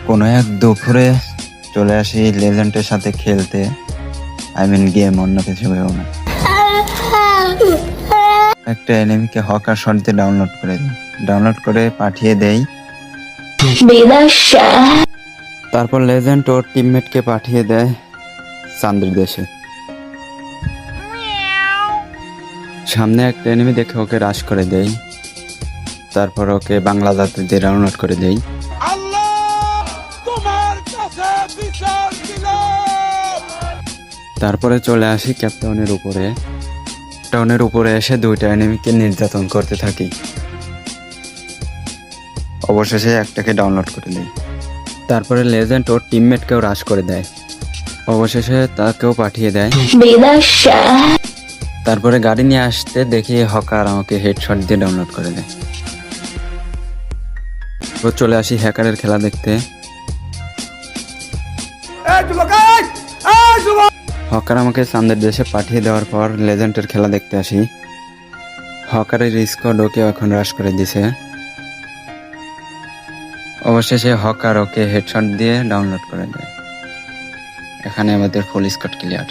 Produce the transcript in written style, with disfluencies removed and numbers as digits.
কোনো এক দুপুরে চলে আসি লেজেন্ডের সাথে খেলতে। গেম, অন্য কিছু ভেবো না। একটা এনিমিকে হকার শট দিয়ে ডাউনলোড করে পাঠিয়ে দেই। তারপর লেজেন্ড ওর টিমমেটকে পাঠিয়ে দেয় চান্দের দেশে। সামনে একটা এনিমি দেখে ওকে রাশ করে দেই। তারপর ওকে বাংলা জাতি দিয়ে ডাউনলোড করে দেই। তারপরে চলে আসি ক্যাপটাউনের উপরে। টাউনের উপরে এসে দুইটা এনিমিকে নির্যাতন করতে থাকি। অবশেষে একটাকে ডাউনলোড করে দেই। তারপরে লেজেন্ড ওর টিমমেটকেও রাশ করে দেয়। অবশেষে তাকেও পাঠিয়ে দেয়। তারপরে গাড়ি নিয়ে আসতে দেখি হকার আমাকে হেডশট দিয়ে ডাউনলোড করে দেয়। তো চলে আসি হ্যাকারের খেলা দেখতে। হকার আমাকে চান্দের দেশে পাঠিয়ে দেওয়ার পর লেজেন্ডের খেলা দেখতে আসি। হকারের স্কোয়াড ওকে এখন রাশ করে দিছে। অবশেষে হকার ওকে হেডশট দিয়ে ডাউনলোড করে দেয়। এখানে আমাদের ফুল স্কোয়াড ক্লিয়ার।